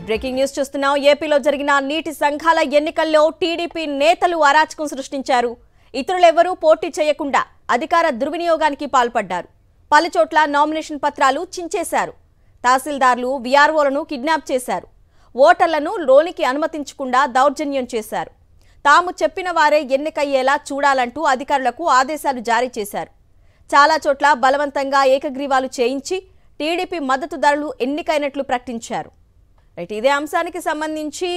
Breaking news చూస్తున్నాం. ఏపీలో జరిగిన నీటి సంఘాల ఎన్నికల్లో టీడీపీ నేతలు అరాచకం సృష్టించారు. ఇతరులెవరూ పోటీ చేయకుండా అధికార దుర్వినియోగానికి పాల్పడ్డారు. పలుచోట్ల నామినేషన్ పత్రాలు చించేశారు. తహసీల్దార్లు వీఆర్ఓలను కిడ్నాప్ చేశారు. ఓటర్లను లోనికి అనుమతించకుండా దౌర్జన్యం చేశారు. తాము చెప్పిన వారే ఎన్నికయ్యేలా చూడాలంటూ అధికారులకు ఆదేశాలు జారీ చేశారు. చాలా చోట్ల బలవంతంగా ఏకగ్రీవాలు చేయించి టీడీపీ మద్దతుదారులు ఎన్నికైనట్లు ప్రకటించారు. రైట్, ఇదే అంశానికి సంబంధించి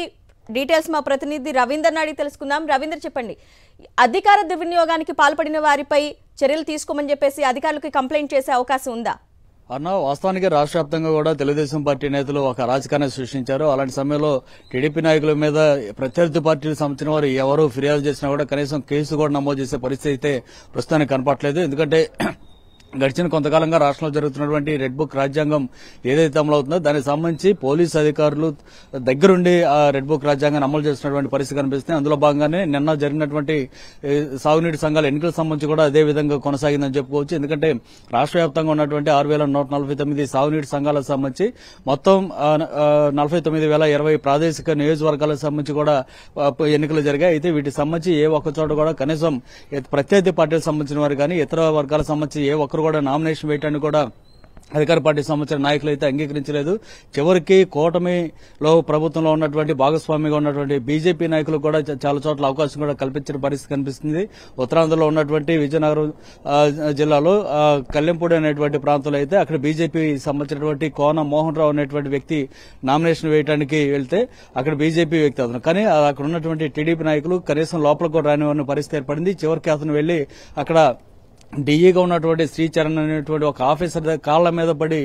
డీటెయిల్స్ మా ప్రతినిధి రవీందర్ అడిగి తెలుసుకుందాం. రవీందర్, చెప్పండి. అధికార దుర్వినియోగానికి పాల్పడిన వారిపై చర్యలు తీసుకోమని చెప్పేసి అధికారులకు కంప్లైంట్ చేసే అవకాశం ఉందా? వాస్తవానికి రాష్ట్ర వ్యాప్తంగా కూడా తెలుగుదేశం పార్టీ నేతలు ఒక అరాచకాన్ని సృష్టించారు. అలాంటి సమయంలో టీడీపీ నాయకుల మీద ప్రత్యర్థి పార్టీలకు సంబంధించిన వారు ఎవరు ఫిర్యాదు చేసినా కూడా కనీసం కేసు కూడా నమోదు చేసే పరిస్థితి అయితే ప్రస్తుతానికి కనపట్లేదు. ఎందుకంటే గడిచిన కొంతకాలంగా రాష్ట్రంలో జరుగుతున్నటువంటి రెడ్ బుక్ రాజ్యాంగం ఏదైతే అమలవుతుందో దానికి సంబంధించి పోలీసు అధికారులు దగ్గరుండి ఆ రెడ్ బుక్ రాజ్యాంగాన్ని అమలు చేస్తున్నటువంటి పరిస్థితి కనిపిస్తుంది. అందులో భాగంగానే నిన్న జరిగినటువంటి సాగునీటి సంఘాల ఎన్నికలకు సంబంధించి కూడా అదే విధంగా కొనసాగిందని చెప్పుకోవచ్చు. ఎందుకంటే రాష్ట్ర వ్యాప్తంగా ఉన్నటువంటి 6,149 సాగునీటి సంఘాలకు సంబంధించి మొత్తం 49,020 ప్రాదేశిక నియోజకవర్గాలకు సంబంధించి కూడా ఎన్నికలు జరిగాయి. అయితే వీటికి సంబంధించి ఏ ఒక్క చోట కూడా కనీసం ప్రత్యర్థి పార్టీలకు సంబంధించిన వారు కానీ ఇతర వర్గాలకు సంబంధించి ఏ ఒక్కరు కూడా నామినేషన్ వేయటానికి కూడా అధికార పార్టీకి సంబంధించిన నాయకులు అయితే అంగీకరించలేదు. చివరికి కూటమిలో ప్రభుత్వంలో ఉన్నటువంటి భాగస్వామిగా ఉన్నటువంటి బీజేపీ నాయకులు కూడా చాలా చోట్ల అవకాశం కూడా కల్పించిన పరిస్థితి కనిపిస్తుంది. ఉత్తరాంధ్రలో ఉన్నటువంటి విజయనగరం జిల్లాలో కల్లెంపూడి అనేటువంటి ప్రాంతంలో అయితే అక్కడ బీజేపీ సంబంధించినటువంటి కోన మోహన్ రావు అనేటువంటి వ్యక్తి నామినేషన్ వేయడానికి వెళ్తే అక్కడ బీజేపీ వ్యక్తి అతను, కానీ అక్కడ ఉన్నటువంటి టీడీపీ నాయకులు కనీసం లోపలికి కూడా రానివన్న పరిస్థితి ఏర్పడింది. చివరికి అతను వెళ్లి అక్కడ డిఈగా ఉన్నటువంటి శ్రీచరణ్ అనేటువంటి ఒక ఆఫీసర్ కాళ్ల మీద పడి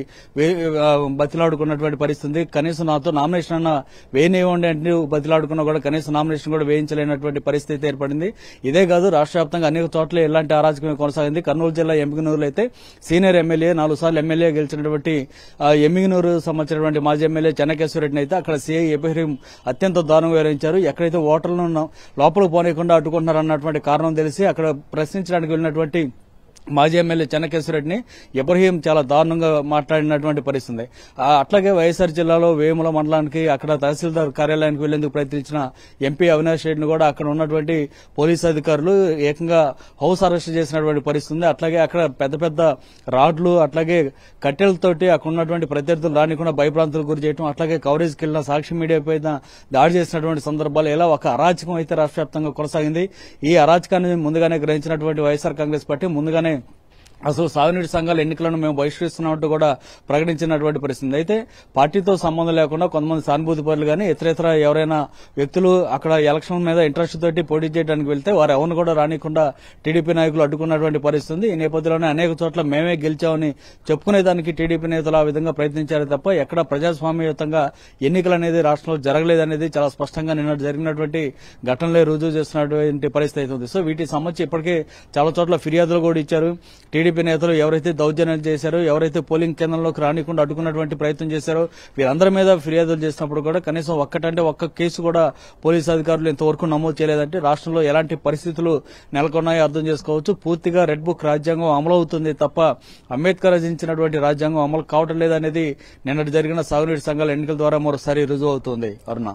బతిలాడుకున్నటువంటి పరిస్థితి. కనీసం నాతో నామినేషన్ అన్న వేయనివ్వండి అంటే బతిలాడుకున్నా కూడా కనీసం నామినేషన్ కూడా వేయించలేనటువంటి పరిస్థితి ఏర్పడింది. ఇదే కాదు, రాష్ట్ర వ్యాప్తంగా అనేక చోట్ల ఇలాంటి అరాచకమే కొనసాగింది. కర్నూలు జిల్లా ఎమ్మిగనూరులో అయితే సీనియర్ ఎమ్మెల్యే 4 సార్లు ఎమ్మెల్యే గెలిచినటువంటి ఎమ్మిగనూరు సంబంధించినటువంటి మాజీ ఎమ్మెల్యే చెన్నకేశ్వరరెడ్డిని అయితే అక్కడ సీఐ ఎబ్రహీం అత్యంత దారుణంగా వివరించారు. ఎక్కడైతే ఓటర్లను లోపలికి పోనీయకుండా అడ్డుకుంటున్నారన్నటువంటి కారణం తెలిసి అక్కడ ప్రశ్నించడానికి వెళ్ళినటువంటి మాజీ ఎమ్మెల్యే చెన్నకేశ్వరరెడ్డిని ఇబ్రహీం చాలా దారుణంగా మాట్లాడినటువంటి పరిస్థితి. అట్లాగే వైఎస్ఆర్ జిల్లాలో వేముల మండలానికి అక్కడ తహసీల్దార్ కార్యాలయానికి వెళ్లేందుకు ప్రయత్నించిన ఎంపీ అవినాష్ రెడ్డిని కూడా అక్కడ ఉన్నటువంటి పోలీసు అధికారులు ఏకంగా హౌస్ అరెస్ట్ చేసినటువంటి పరిస్థితి. అట్లాగే అక్కడ పెద్ద పెద్ద రాడ్లు అట్లాగే కట్టెలతోటి అక్కడ ఉన్నటువంటి ప్రత్యర్థులు రానికుండా భయభ్రాంతులకు గురి చేయడం, అట్లాగే కవరేజ్కి వెళ్లిన సాక్షి మీడియా పైన దాడి చేసినటువంటి సందర్భాలు ఇలా ఒక అరాచకం అయితే రాష్ట్ర వ్యాప్తంగా కొనసాగింది. ఈ అరాచకాన్ని ముందుగానే గ్రహించినటువంటి వైఎస్ఆర్ కాంగ్రెస్ పార్టీ ముందుగానే అసలు సాగునీటి సంఘాల ఎన్నికలను మేము బహిష్కరిస్తున్నట్టు కూడా ప్రకటించినటువంటి పరిస్థితి. అయితే పార్టీతో సంబంధం లేకుండా కొంతమంది సానుభూతి పరులు కానీ ఇతర ఎవరైనా వ్యక్తులు అక్కడ ఎలక్షన్ మీద ఇంట్రెస్ట్ తోటి పోటీ చేయడానికి వెళ్తే వారు ఎవరిని కూడా రానికుండా టీడీపీ నాయకులు అడ్డుకున్నటువంటి పరిస్థితి. ఈ నేపథ్యంలోనే అనేక చోట్ల మేమే గెలిచామని చెప్పుకునేదానికి టీడీపీ నేతలు ఆ విధంగా ప్రయత్నించారు తప్ప ఎక్కడ ప్రజాస్వామ్యయుతంగా ఎన్నికలు అనేది రాష్ట్రంలో జరగలేదనేది చాలా స్పష్టంగా నిన్న జరిగినటువంటి ఘటనలే రుజువు చేస్తున్నటువంటి పరిస్థితి అవుతుంది. సో వీటికి సంబంధించి ఇప్పటికే చాలా చోట్ల ఫిర్యాదులు కూడా ఇచ్చారు. టీడీపీ నేతలు ఎవరైతే దౌర్జన్యాలు చేశారో, ఎవరైతే పోలింగ్ కేంద్రంలోకి రానికుండా అడ్డుకున్నటువంటి ప్రయత్నం చేశారో వీరందరి మీద ఫిర్యాదులు చేసినప్పుడు కూడా కనీసం ఒక్క కేసు కూడా పోలీసు అధికారులు ఇంతవరకు నమోదు చేయలేదంటే రాష్ట్రంలో ఎలాంటి పరిస్థితులు నెలకొన్నాయో అర్థం చేసుకోవచ్చు. పూర్తిగా రెడ్ బుక్ రాజ్యాంగం అమలవుతుంది తప్ప అంబేద్కర్ రచించినటువంటి రాజ్యాంగం అమలు కావటం లేదనేది నిన్నటి జరిగిన సాగునీటి సంఘాల ఎన్నికల ద్వారా మరోసారి రుజువు అవుతుంది. Aruna.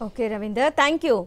Okay Ravinder, thank you.